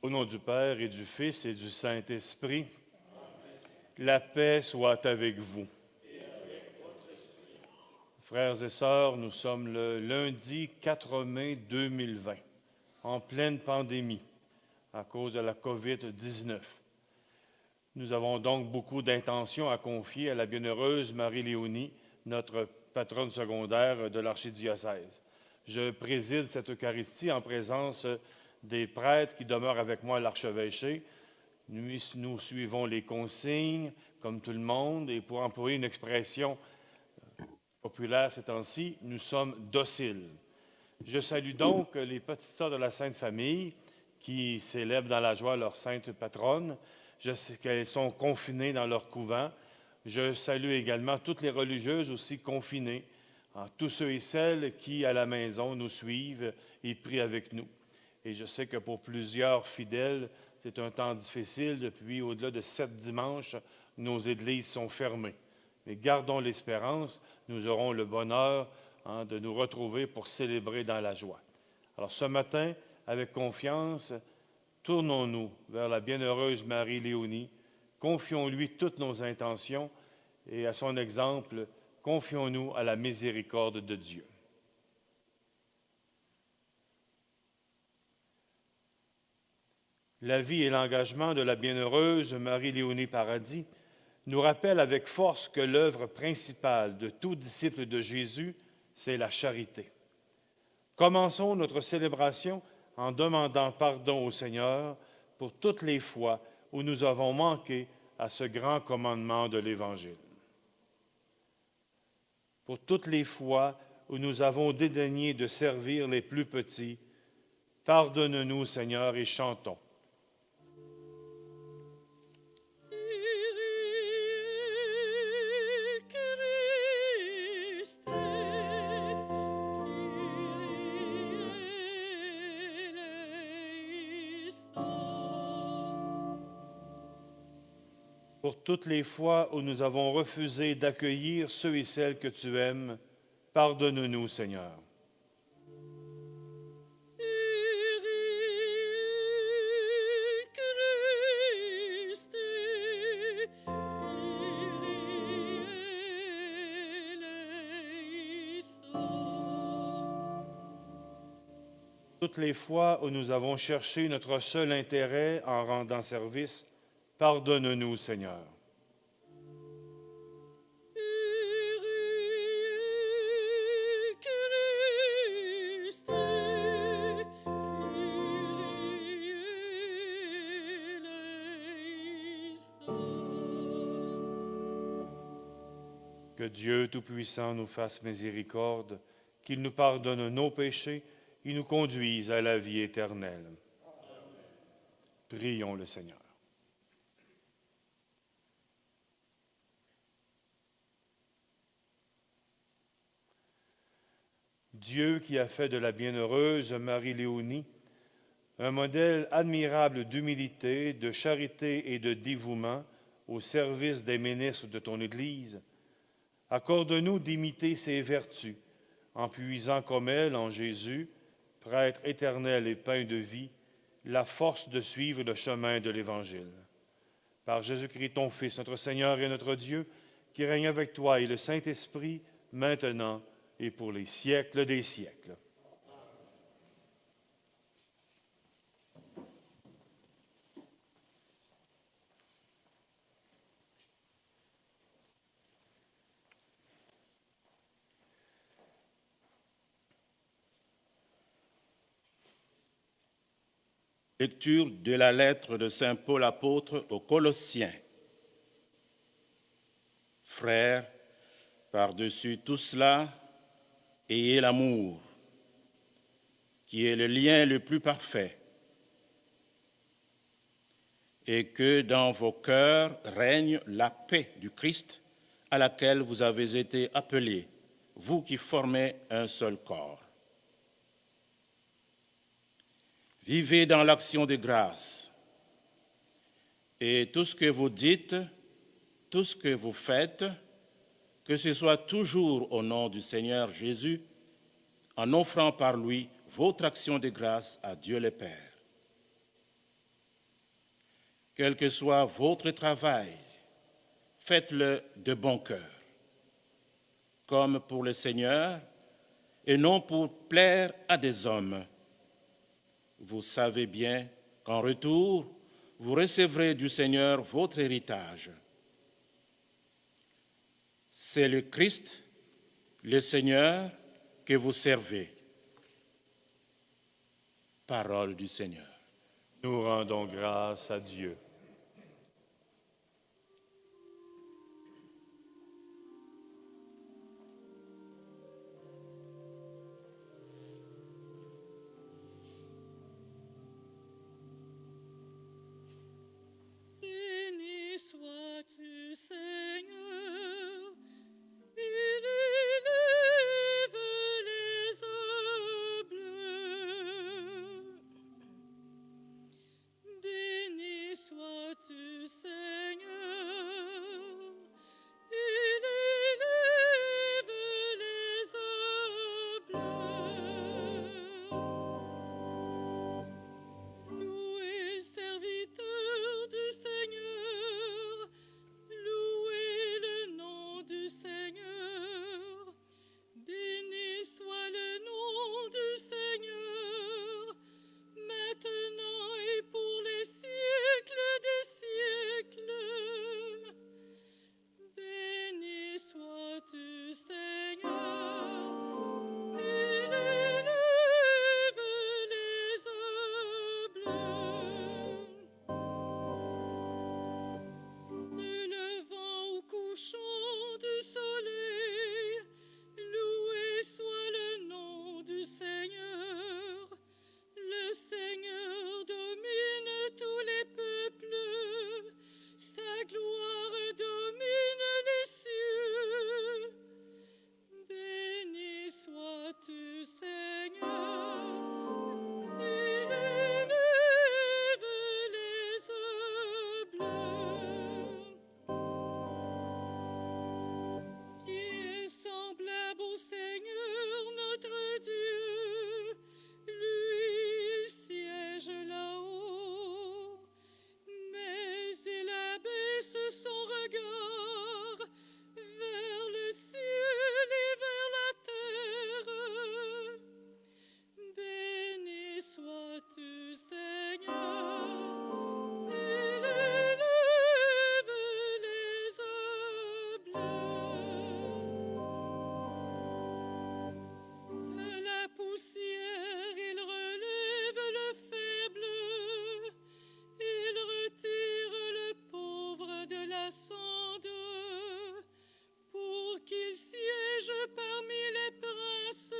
Au nom du Père et du Fils et du Saint-Esprit, la paix soit avec vous. Frères et sœurs, nous sommes le lundi 4 mai 2020, en pleine pandémie à cause de la COVID-19. Nous avons donc beaucoup d'intentions à confier à la bienheureuse Marie-Léonie, notre patronne secondaire de l'archidiocèse. Je préside cette Eucharistie en présence des prêtres qui demeurent avec moi à l'archevêché. Nous suivons les consignes, comme tout le monde, et pour employer une expression populaire ces temps-ci, nous sommes dociles. Je salue donc les petites sœurs de la Sainte Famille qui célèbrent dans la joie leur sainte patronne. Je sais qu'elles sont confinées dans leur couvent. Je salue également toutes les religieuses aussi confinées, tous ceux et celles qui, à la maison, nous suivent et prient avec nous. Et je sais que pour plusieurs fidèles, c'est un temps difficile. Depuis au-delà de 7 dimanches, nos églises sont fermées. Mais gardons l'espérance, nous aurons le bonheur de nous retrouver pour célébrer dans la joie. Alors ce matin, avec confiance, tournons-nous vers la bienheureuse Marie-Léonie, confions-lui toutes nos intentions et à son exemple, confions-nous à la miséricorde de Dieu. La vie et l'engagement de la bienheureuse Marie-Léonie Paradis nous rappellent avec force que l'œuvre principale de tout disciple de Jésus, c'est la charité. Commençons notre célébration en demandant pardon au Seigneur pour toutes les fois où nous avons manqué à ce grand commandement de l'Évangile. Pour toutes les fois où nous avons dédaigné de servir les plus petits, pardonne-nous, Seigneur, et chantons. Pour toutes les fois où nous avons refusé d'accueillir ceux et celles que tu aimes, pardonne-nous, Seigneur. Toutes les fois où nous avons cherché notre seul intérêt en rendant service, pardonne-nous, Seigneur. Que Dieu Tout-Puissant nous fasse miséricorde, qu'il nous pardonne nos péchés et nous conduise à la vie éternelle. Prions le Seigneur. Dieu qui a fait de la bienheureuse Marie-Léonie un modèle admirable d'humilité, de charité et de dévouement au service des ministres de ton Église, accorde-nous d'imiter ses vertus en puisant comme elle en Jésus, prêtre éternel et pain de vie, la force de suivre le chemin de l'Évangile. Par Jésus-Christ, ton Fils, notre Seigneur et notre Dieu, qui règne avec toi et le Saint-Esprit, maintenant et pour les siècles des siècles. Lecture de la lettre de saint Paul apôtre aux Colossiens. Frères, par-dessus tout cela, ayez l'amour, qui est le lien le plus parfait, et que dans vos cœurs règne la paix du Christ, à laquelle vous avez été appelés, vous qui formez un seul corps. Vivez dans l'action de grâce, et tout ce que vous dites, tout ce que vous faites, que ce soit toujours au nom du Seigneur Jésus, en offrant par lui votre action de grâce à Dieu le Père. Quel que soit votre travail, faites-le de bon cœur, comme pour le Seigneur et non pour plaire à des hommes. Vous savez bien qu'en retour, vous recevrez du Seigneur votre héritage. C'est le Christ, le Seigneur, que vous servez. Parole du Seigneur. Nous rendons grâce à Dieu. Béni sois-tu, Seigneur, il élève les humbles. Béni sois-tu, Seigneur, il élève les humbles. Louez, serviteur du Seigneur, louez le nom du Seigneur. Béni soit le nom du Seigneur, maintenant et pour les siècles des siècles. Béni sois-tu, Seigneur, il élève les humbles. Du levant au couchant du soleil, loué soit le nom du Seigneur. Le Seigneur domine tous les peuples, sa gloire domine les cieux. Béni sois-tu, Seigneur, il élève les humbles. Qui est semblable au Seigneur notre Dieu, lui siège là-haut, mais il abaisse son regard vers le ciel et vers la terre. Béni sois-tu, Seigneur, il élève les humbles. De la poussière, il relève le faible, il retire le pauvre de la cendre, pour qu'il siège parmi les princes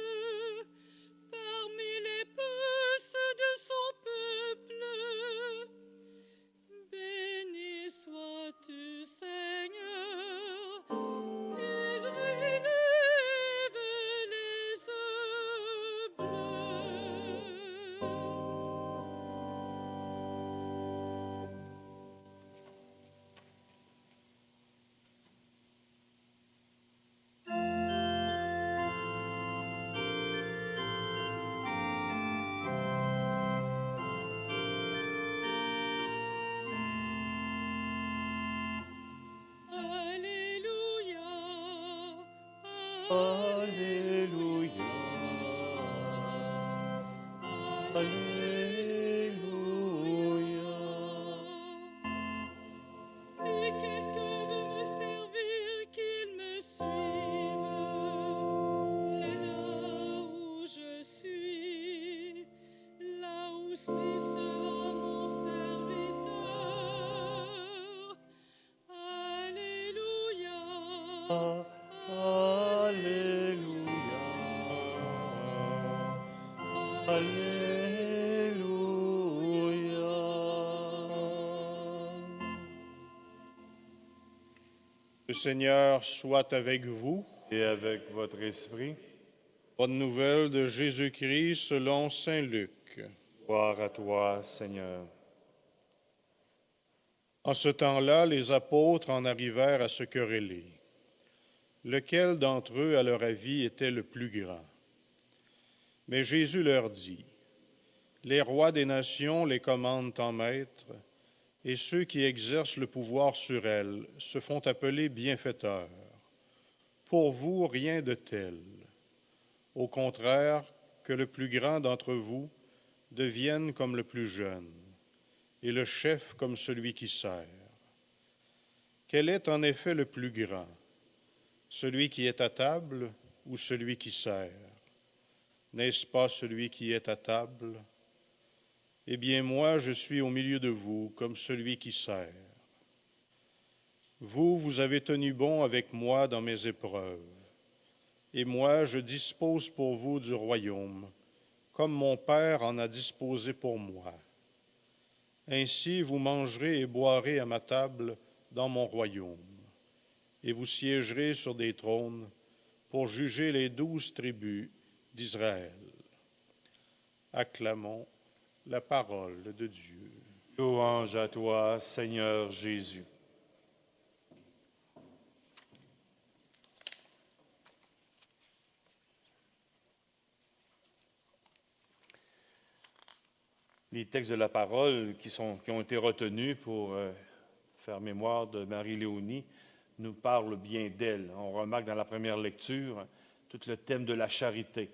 de son peuple. Béni sois-tu, Seigneur, il élève les humbles. Alléluia, Alléluia. Alléluia. Si quelqu'un veut me servir, qu'il me suive. Et là où je suis, là aussi sera mon serviteur. Alléluia. Alléluia. Alléluia. Le Seigneur soit avec vous. Et avec votre esprit, Bonne nouvelle de Jésus-Christ selon saint Luc. gloire à toi, Seigneur. En ce temps-là, les apôtres en arrivèrent à se quereller. Lequel d'entre eux, à leur avis, était le plus grand? Mais Jésus leur dit, « Les rois des nations les commandent en maître, et ceux qui exercent le pouvoir sur elles se font appeler bienfaiteurs. Pour vous, rien de tel. Au contraire, que le plus grand d'entre vous devienne comme le plus jeune, et le chef comme celui qui sert. Quel est en effet le plus grand, celui qui est à table ou celui qui sert? N'est-ce pas celui qui est à table? Eh bien, moi, je suis au milieu de vous comme celui qui sert. Vous avez tenu bon avec moi dans mes épreuves, et moi, je dispose pour vous du royaume, comme mon Père en a disposé pour moi. Ainsi, vous mangerez et boirez à ma table dans mon royaume, et vous siégerez sur des trônes pour juger les 12 tribus d'Israël. Acclamons la parole de Dieu. Louange à toi, Seigneur Jésus. Les textes de la parole qui ont été retenus pour faire mémoire de Marie-Léonie nous parlent bien d'elle. On remarque dans la première lecture tout le thème de la charité,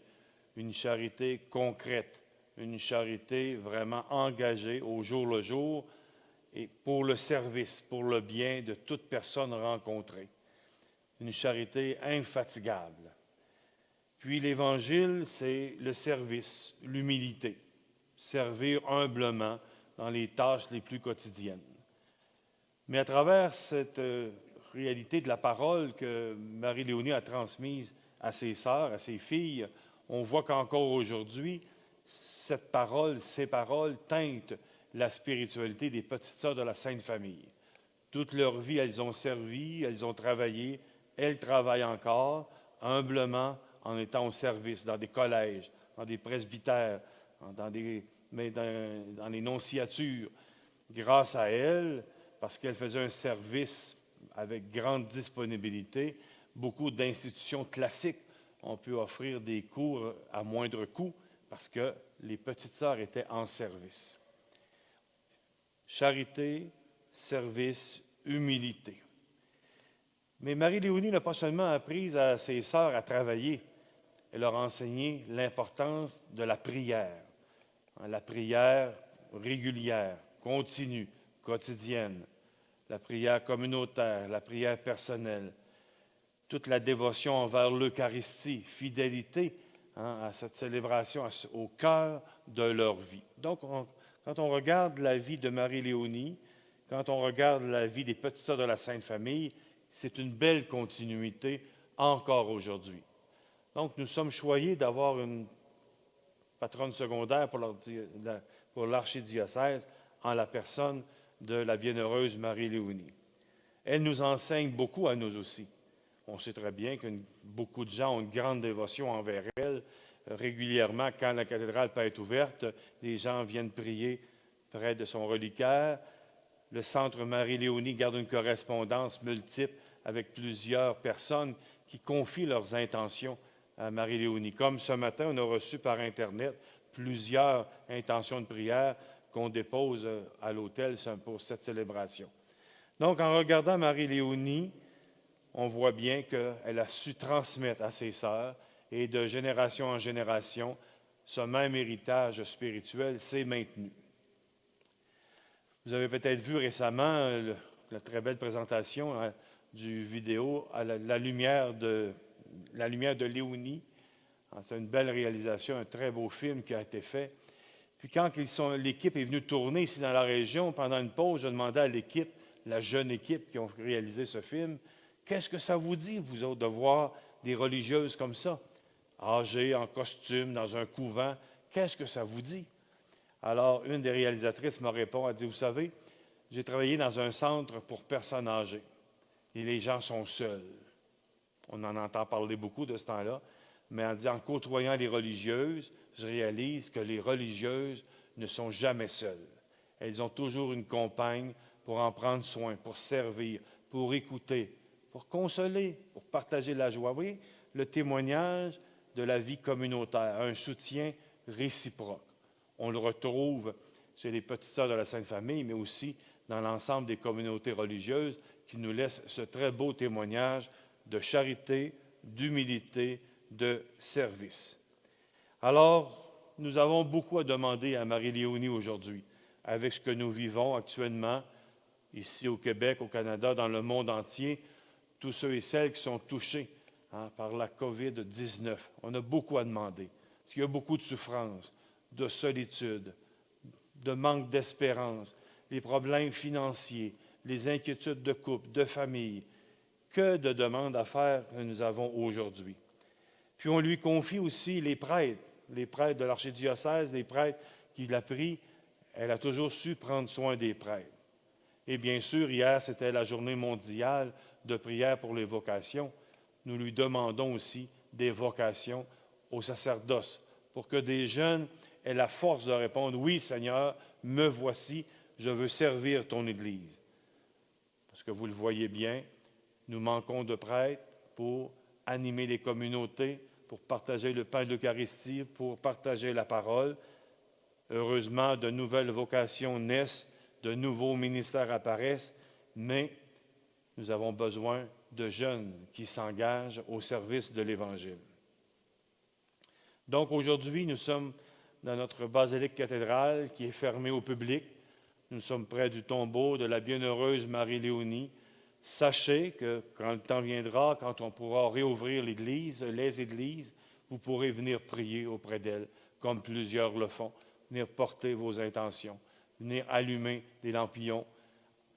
une charité concrète, une charité vraiment engagée au jour le jour et pour le service, pour le bien de toute personne rencontrée. Une charité infatigable. Puis l'Évangile, c'est le service, l'humilité. Servir humblement dans les tâches les plus quotidiennes. Mais à travers cette réalité de la parole que Marie-Léonie a transmise à ses sœurs, à ses filles, on voit qu'encore aujourd'hui, cette parole, ces paroles teintent la spiritualité des petites sœurs de la Sainte Famille. Toute leur vie, elles ont servi, elles ont travaillé, elles travaillent encore, humblement, en étant au service, dans des collèges, dans des presbytères, dans les nonciatures. Grâce à elles, parce qu'elles faisaient un service avec grande disponibilité, beaucoup d'institutions classiques ont pu offrir des cours à moindre coût parce que les petites sœurs étaient en service. Charité, service, humilité. Mais Marie-Léonie n'a pas seulement appris à ses sœurs à travailler, elle leur a enseigné l'importance de la prière. La prière régulière, continue, quotidienne, la prière communautaire, la prière personnelle, toute la dévotion envers l'Eucharistie, fidélité à cette célébration au cœur de leur vie. Donc, quand on regarde la vie de Marie-Léonie, quand on regarde la vie des petites sœurs de la Sainte Famille, c'est une belle continuité encore aujourd'hui. Donc, nous sommes choyés d'avoir une patronne secondaire pour l'archidiocèse en la personne de la bienheureuse Marie-Léonie. Elle nous enseigne beaucoup à nous aussi. On sait très bien que beaucoup de gens ont une grande dévotion envers elle. Régulièrement, quand la cathédrale peut être ouverte, les gens viennent prier près de son reliquaire. Le Centre Marie-Léonie garde une correspondance multiple avec plusieurs personnes qui confient leurs intentions à Marie-Léonie. Comme ce matin, on a reçu par Internet plusieurs intentions de prière qu'on dépose à l'autel pour cette célébration. Donc, en regardant Marie-Léonie, on voit bien qu'elle a su transmettre à ses sœurs et de génération en génération, ce même héritage spirituel s'est maintenu. Vous avez peut-être vu récemment la très belle présentation du vidéo à la lumière de Léonie. C'est une belle réalisation, un très beau film qui a été fait. Puis quand l'équipe est venue tourner ici dans la région, pendant une pause, je demandais à l'équipe, la jeune équipe qui ont réalisé ce film, qu'est-ce que ça vous dit, vous autres, de voir des religieuses comme ça, âgées, en costume, dans un couvent? Qu'est-ce que ça vous dit? Alors, une des réalisatrices me répond, elle dit, vous savez, j'ai travaillé dans un centre pour personnes âgées et les gens sont seuls. On en entend parler beaucoup de ce temps-là, mais elle dit, en côtoyant les religieuses, je réalise que les religieuses ne sont jamais seules. Elles ont toujours une compagne pour en prendre soin, pour servir, pour écouter, pour consoler, pour partager la joie. Vous voyez, le témoignage de la vie communautaire, un soutien réciproque. On le retrouve chez les petites sœurs de la Sainte Famille, mais aussi dans l'ensemble des communautés religieuses qui nous laissent ce très beau témoignage de charité, d'humilité, de service. Alors, nous avons beaucoup à demander à Marie-Léonie aujourd'hui, avec ce que nous vivons actuellement, ici au Québec, au Canada, dans le monde entier, tous ceux et celles qui sont touchés par la COVID-19. On a beaucoup à demander. Il y a beaucoup de souffrance, de solitude, de manque d'espérance, les problèmes financiers, les inquiétudes de couple, de famille. Que de demandes à faire que nous avons aujourd'hui. Puis on lui confie aussi les prêtres de l'archidiocèse, les prêtres qu'il a pris. Elle a toujours su prendre soin des prêtres. Et bien sûr, hier, c'était la journée mondiale de prière pour les vocations. Nous lui demandons aussi des vocations au sacerdoce pour que des jeunes aient la force de répondre « Oui, Seigneur, me voici, je veux servir ton Église. » Parce que vous le voyez bien, nous manquons de prêtres pour animer les communautés, pour partager le pain de l'Eucharistie, pour partager la parole. Heureusement, de nouvelles vocations naissent, de nouveaux ministères apparaissent, mais nous avons besoin de jeunes qui s'engagent au service de l'Évangile. Donc aujourd'hui, nous sommes dans notre basilique cathédrale qui est fermée au public. Nous sommes près du tombeau de la bienheureuse Marie-Léonie. Sachez que quand le temps viendra, quand on pourra réouvrir l'Église, les églises, vous pourrez venir prier auprès d'elle, comme plusieurs le font, venir porter vos intentions, venir allumer des lampillons,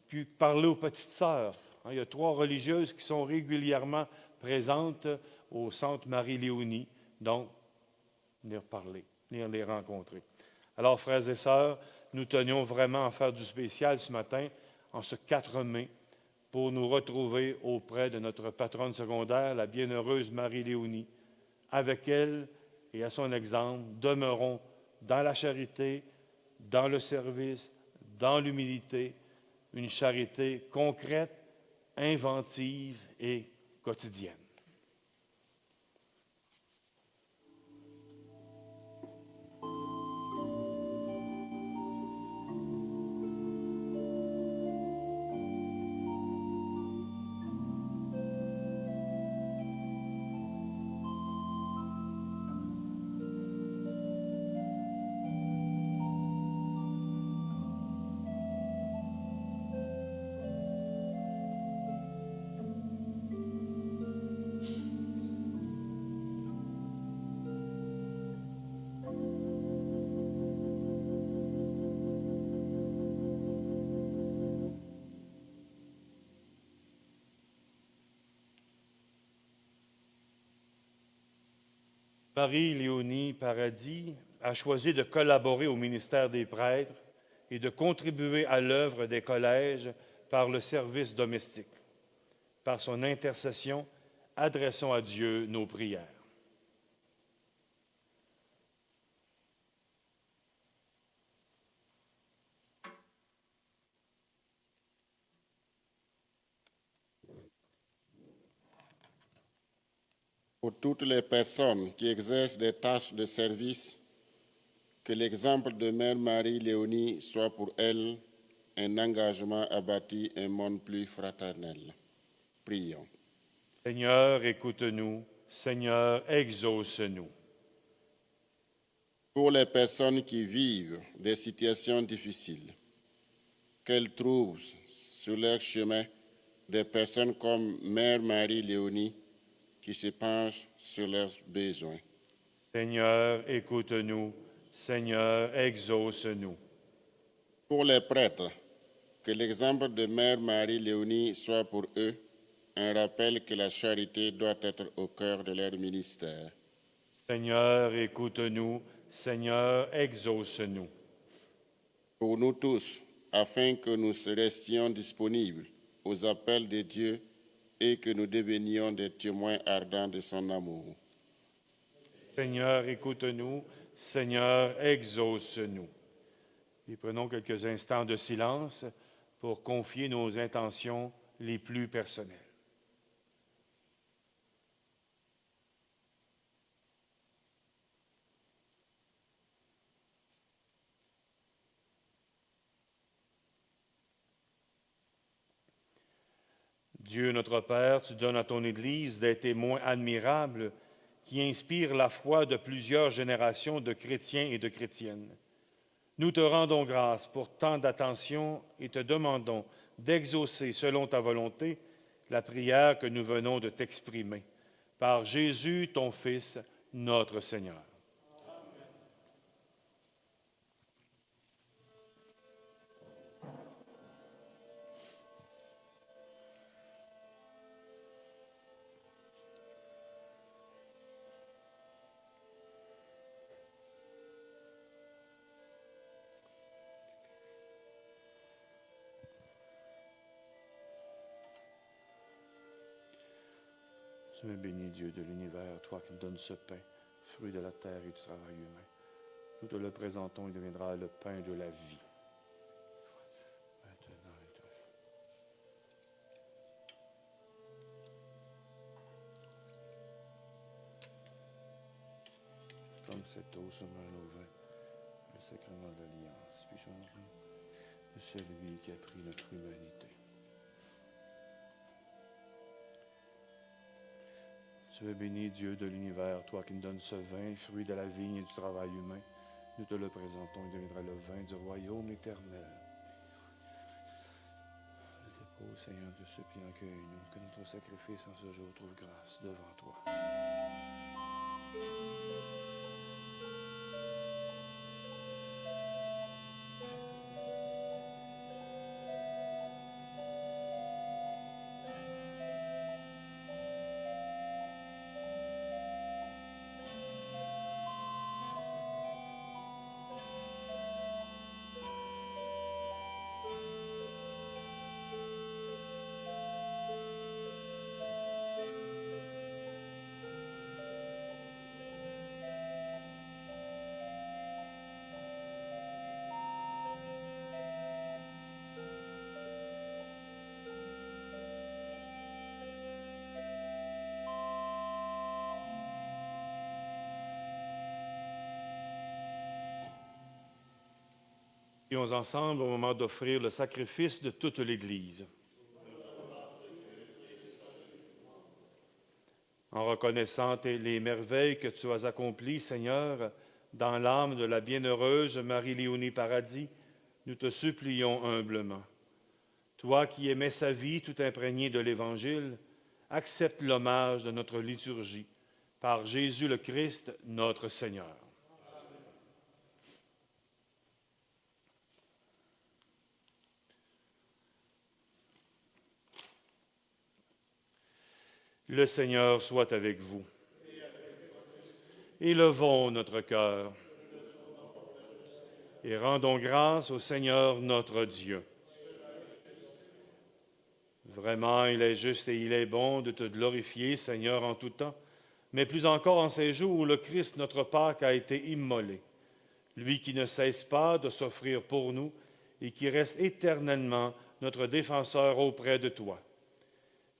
puis parler aux petites sœurs. Il y a 3 religieuses qui sont régulièrement présentes au centre Marie-Léonie, donc venir parler, venir les rencontrer. Alors, frères et sœurs, nous tenions vraiment à faire du spécial ce matin, en ce 4 mai, pour nous retrouver auprès de notre patronne secondaire, la bienheureuse Marie-Léonie. Avec elle et à son exemple, demeurons dans la charité, dans le service, dans l'humilité, une charité concrète, inventive et quotidienne. Marie-Léonie Paradis a choisi de collaborer au ministère des prêtres et de contribuer à l'œuvre des collèges par le service domestique. Par son intercession, adressons à Dieu nos prières. Pour toutes les personnes qui exercent des tâches de service, que l'exemple de Mère Marie-Léonie soit pour elles un engagement à bâtir un monde plus fraternel. Prions. Seigneur, écoute-nous. Seigneur, exauce-nous. Pour les personnes qui vivent des situations difficiles, qu'elles trouvent sur leur chemin des personnes comme Mère Marie-Léonie qui se penchent sur leurs besoins. Seigneur, écoute-nous. Seigneur, exauce-nous. Pour les prêtres, que l'exemple de Mère Marie-Léonie soit pour eux un rappel que la charité doit être au cœur de leur ministère. Seigneur, écoute-nous. Seigneur, exauce-nous. Pour nous tous, afin que nous restions disponibles aux appels de Dieu et que nous devenions des témoins ardents de son amour. Seigneur, écoute-nous. Seigneur, exauce-nous. Et prenons quelques instants de silence pour confier nos intentions les plus personnelles. Dieu notre Père, tu donnes à ton Église des témoins admirables qui inspirent la foi de plusieurs générations de chrétiens et de chrétiennes. Nous te rendons grâce pour tant d'attention et te demandons d'exaucer selon ta volonté la prière que nous venons de t'exprimer. Par Jésus, ton Fils, notre Seigneur. Sois béni, Dieu de l'univers, toi qui nous donnes ce pain, fruit de la terre et du travail humain. Nous te le présentons, il deviendra le pain de la vie. Maintenant et toujours. Comme cette eau se mêle au vin, le sacrement de l'alliance, puis de celui qui a pris notre humanité. Tu es béni, Dieu de l'univers, toi qui nous donnes ce vin, fruit de la vigne et du travail humain. Nous te le présentons, il deviendra le vin du royaume éternel. Je dépose, Seigneur, te supplie, accueille-nous, que notre sacrifice en ce jour trouve grâce devant toi. Prions ensemble au moment d'offrir le sacrifice de toute l'Église. En reconnaissant les merveilles que tu as accomplies, Seigneur, dans l'âme de la bienheureuse Marie-Léonie Paradis, nous te supplions humblement. Toi qui aimais sa vie tout imprégnée de l'Évangile, accepte l'hommage de notre liturgie par Jésus le Christ, notre Seigneur. Le Seigneur soit avec vous. Élevons notre cœur et rendons grâce au Seigneur notre Dieu. Vraiment, il est juste et il est bon de te glorifier, Seigneur, en tout temps, mais plus encore en ces jours où le Christ, notre Pâque, a été immolé. Lui qui ne cesse pas de s'offrir pour nous et qui reste éternellement notre défenseur auprès de toi.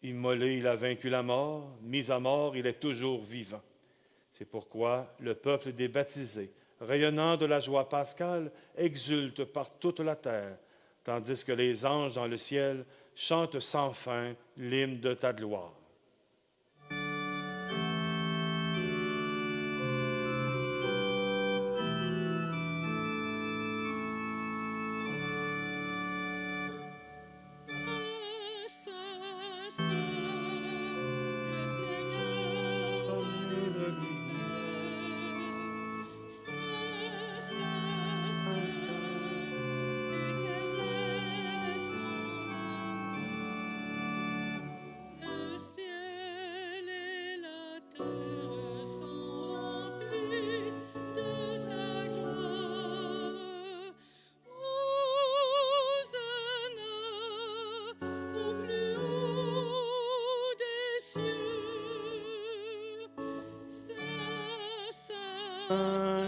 Immolé, il a vaincu la mort, mis à mort, il est toujours vivant. C'est pourquoi le peuple des baptisés, rayonnant de la joie pascale, exulte par toute la terre, tandis que les anges dans le ciel chantent sans fin l'hymne de ta gloire.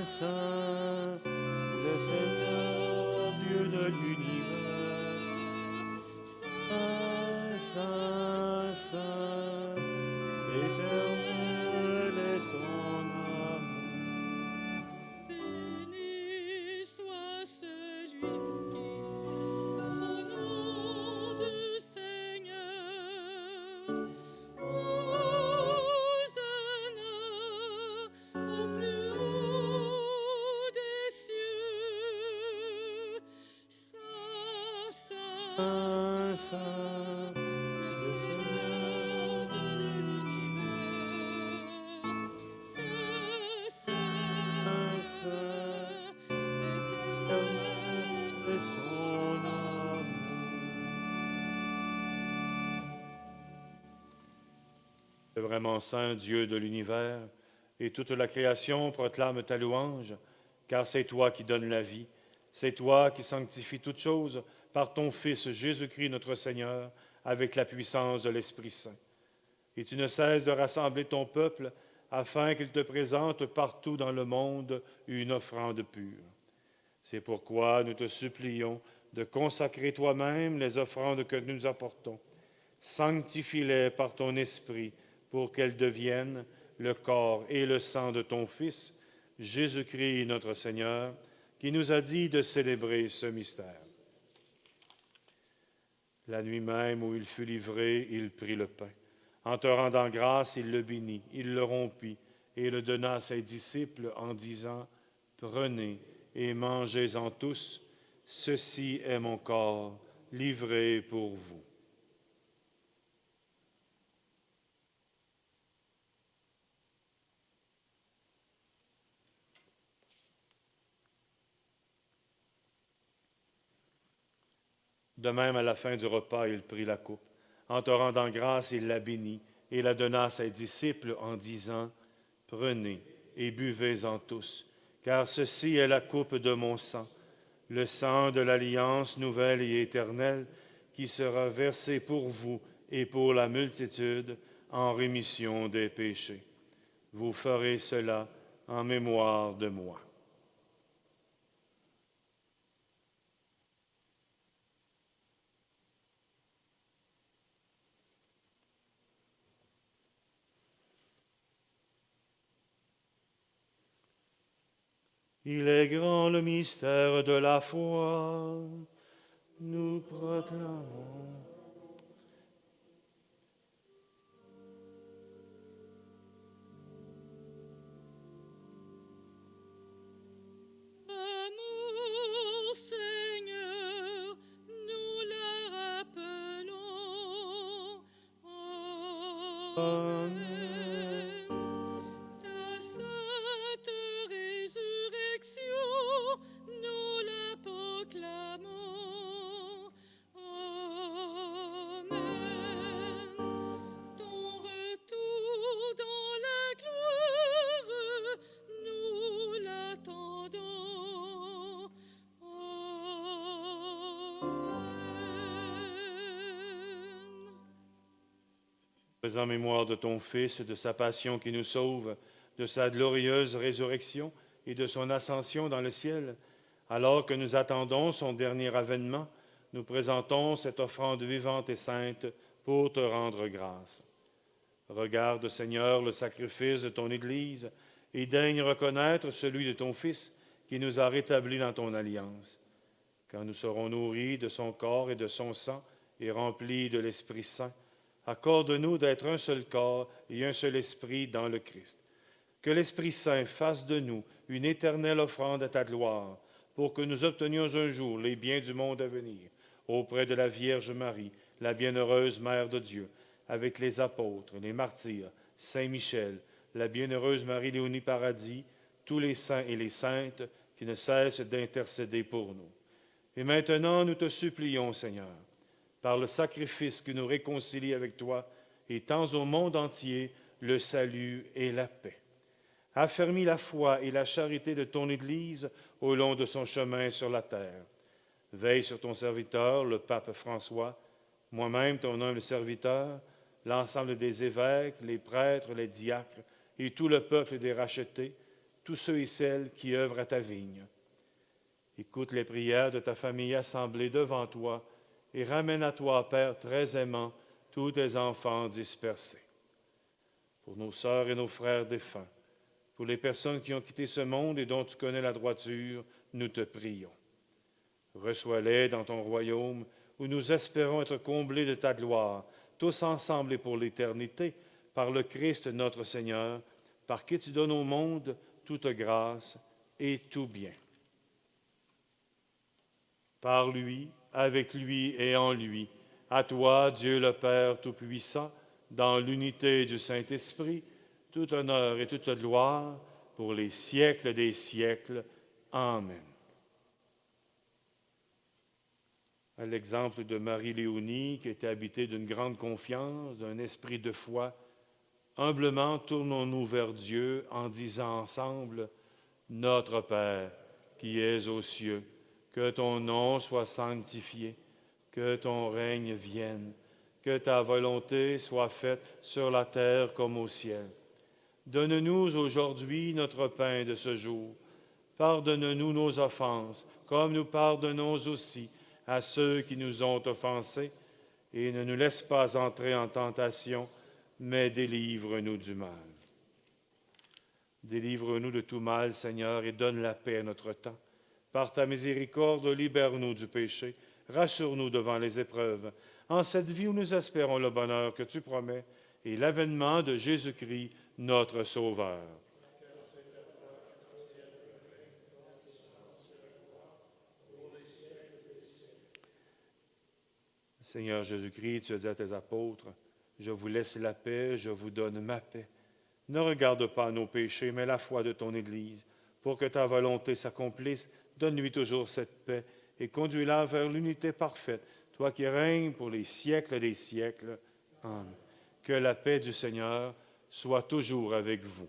Saint, le Seigneur, Dieu de l'univers. Saint, Saint, Saint, éternel est son amour. Béni soit celui qui, au nom du Seigneur, saint, le le Seigneur. Seigneur de l'univers. Saint, Saint, éternel éternel est son amour. Le vraiment saint Dieu de l'univers, et toute la création proclame ta louange, car c'est toi qui donnes la vie, c'est toi qui sanctifies toutes choses par ton Fils Jésus-Christ notre Seigneur, avec la puissance de l'Esprit Saint. Et tu ne cesses de rassembler ton peuple afin qu'il te présente partout dans le monde une offrande pure. C'est pourquoi nous te supplions de consacrer toi-même les offrandes que nous apportons. Sanctifie-les par ton Esprit pour qu'elles deviennent le corps et le sang de ton Fils, Jésus-Christ notre Seigneur, qui nous a dit de célébrer ce mystère. La nuit même où il fut livré, il prit le pain. En te rendant grâce, il le bénit, il le rompit et le donna à ses disciples en disant, « Prenez et mangez-en tous, ceci est mon corps livré pour vous. » De même, à la fin du repas, il prit la coupe. En te rendant grâce, il la bénit et la donna à ses disciples en disant, « Prenez et buvez-en tous, car ceci est la coupe de mon sang, le sang de l'alliance nouvelle et éternelle, qui sera versé pour vous et pour la multitude en rémission des péchés. Vous ferez cela en mémoire de moi. » Il est grand le mystère de la foi. Nous proclamons. Amour, Seigneur, nous le rappelons. Amen. Ta sainte résurrection, nous la proclamons. Amen. Ton retour dans la gloire, nous l'attendons. Amen. Faisant mémoire de ton Fils, de sa passion qui nous sauve, de sa glorieuse résurrection et de son ascension dans le ciel, alors que nous attendons son dernier avènement, nous présentons cette offrande vivante et sainte pour te rendre grâce. Regarde, Seigneur, le sacrifice de ton Église et daigne reconnaître celui de ton Fils qui nous a rétablis dans ton alliance. Quand nous serons nourris de son corps et de son sang et remplis de l'Esprit Saint, accorde-nous d'être un seul corps et un seul esprit dans le Christ. Que l'Esprit Saint fasse de nous une éternelle offrande à ta gloire, pour que nous obtenions un jour les biens du monde à venir, auprès de la Vierge Marie, la bienheureuse Mère de Dieu, avec les apôtres, les martyrs, Saint Michel, la bienheureuse Marie-Léonie Paradis, tous les saints et les saintes qui ne cessent d'intercéder pour nous. Et maintenant, nous te supplions, Seigneur, par le sacrifice qui nous réconcilie avec toi, et tends au monde entier le salut et la paix. Affermis la foi et la charité de ton Église au long de son chemin sur la terre. Veille sur ton serviteur, le pape François, moi-même, ton humble serviteur, l'ensemble des évêques, les prêtres, les diacres, et tout le peuple des rachetés, tous ceux et celles qui œuvrent à ta vigne. Écoute les prières de ta famille assemblée devant toi, et ramène à toi, Père très aimant, tous tes enfants dispersés. Pour nos sœurs et nos frères défunts, pour les personnes qui ont quitté ce monde et dont tu connais la droiture, nous te prions. Reçois-les dans ton royaume, où nous espérons être comblés de ta gloire, tous ensemble et pour l'éternité, par le Christ notre Seigneur, par qui tu donnes au monde toute grâce et tout bien. Par lui, avec lui et en lui, À toi, Dieu le Père Tout-Puissant, dans l'unité du Saint-Esprit, tout honneur et toute gloire pour les siècles des siècles. Amen. À l'exemple de Marie-Léonie, qui était habitée d'une grande confiance, d'un esprit de foi, humblement tournons-nous vers Dieu en disant ensemble, « Notre Père, qui es aux cieux, que ton nom soit sanctifié, que ton règne vienne, que ta volonté soit faite sur la terre comme au ciel. Donne-nous aujourd'hui notre pain de ce jour. Pardonne-nous nos offenses, comme nous pardonnons aussi à ceux qui nous ont offensés, et ne nous laisse pas entrer en tentation, mais délivre-nous du mal. Délivre-nous de tout mal, Seigneur, et donne la paix à notre temps. Par ta miséricorde, libère-nous du péché, rassure-nous devant les épreuves, en cette vie où nous espérons le bonheur que tu promets et l'avènement de Jésus-Christ, notre Sauveur. Seigneur Jésus-Christ, tu as dit à tes apôtres, « Je vous laisse la paix, je vous donne ma paix. Ne regarde pas nos péchés, mais la foi de ton Église. Pour que ta volonté s'accomplisse, donne-lui toujours cette paix et conduis-la vers l'unité parfaite, toi qui règnes pour les siècles des siècles. Amen. Que la paix du Seigneur soit toujours avec vous.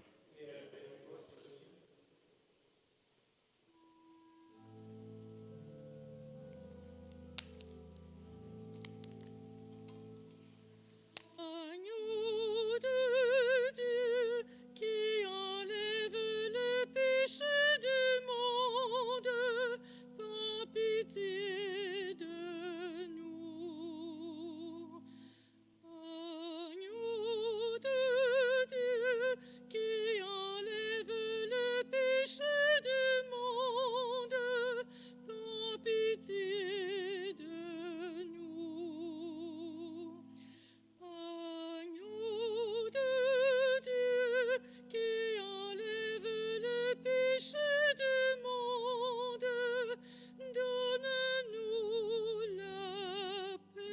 Agneau de Dieu qui enlève le péché du monde, prends pitié de nous. Agneau de Dieu qui enlève le péché du monde, prends pitié de nous. Agneau de Dieu qui enlève le péché du monde, donne-nous la paix.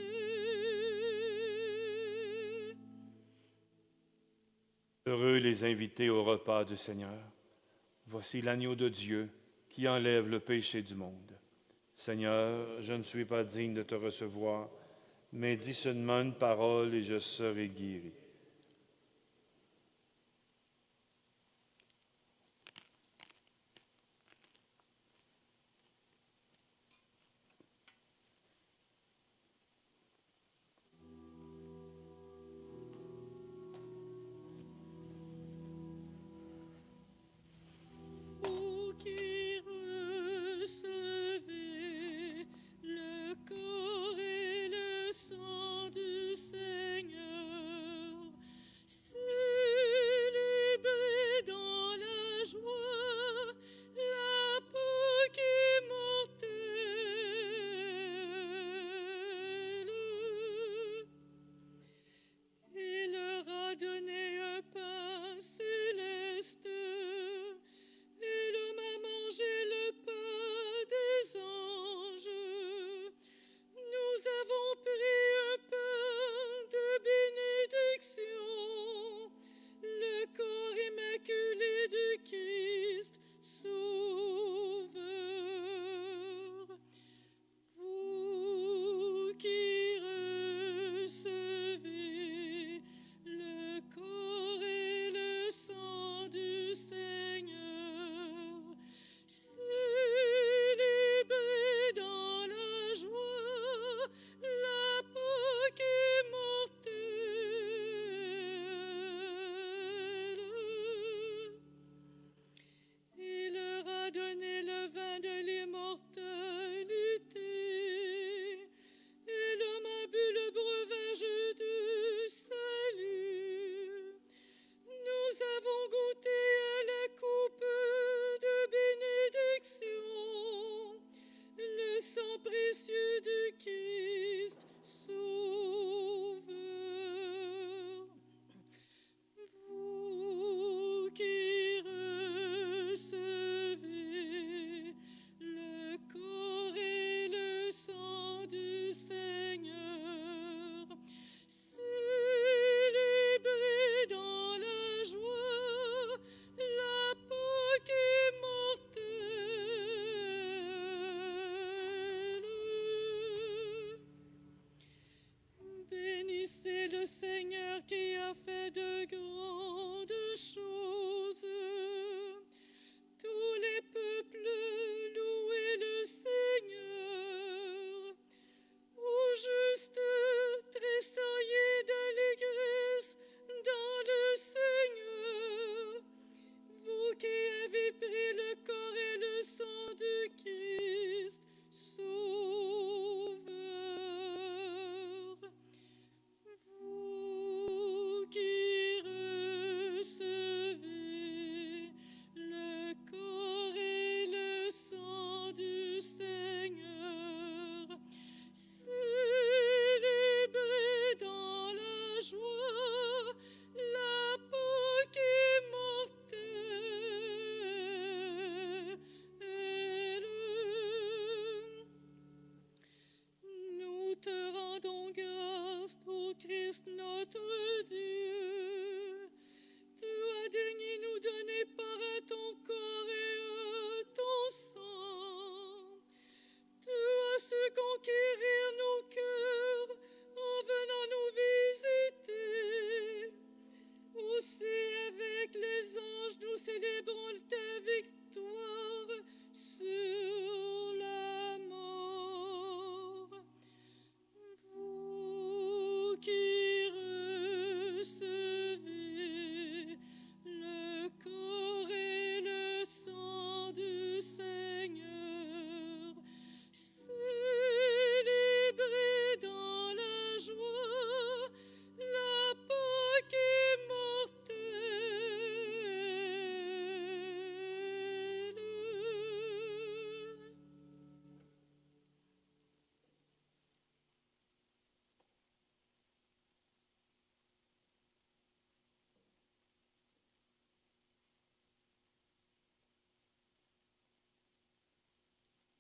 Heureux les invités au repas du Seigneur. Voici l'agneau de Dieu qui enlève le péché du monde. Seigneur, je ne suis pas digne de te recevoir, mais dis seulement une parole et je serai guéri. Vous qui recevez le corps et le sang du Seigneur,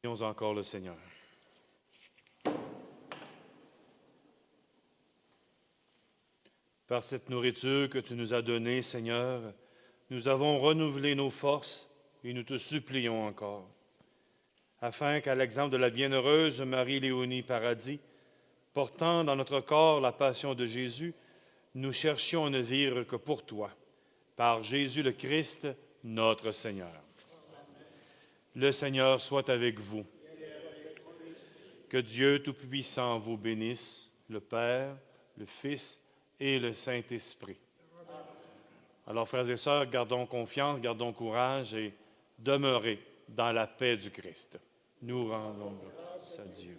Prions encore le Seigneur. Par cette nourriture que tu nous as donnée, Seigneur, nous avons renouvelé nos forces et nous te supplions encore, afin qu'à l'exemple de la bienheureuse Marie-Léonie Paradis, portant dans notre corps la passion de Jésus, nous cherchions à ne vivre que pour toi, par Jésus le Christ, notre Seigneur. Le Seigneur soit avec vous. Que Dieu Tout-Puissant vous bénisse, le Père, le Fils et le Saint-Esprit. Alors, frères et sœurs, gardons confiance, gardons courage et demeurez dans la paix du Christ. Nous rendons grâce à Dieu.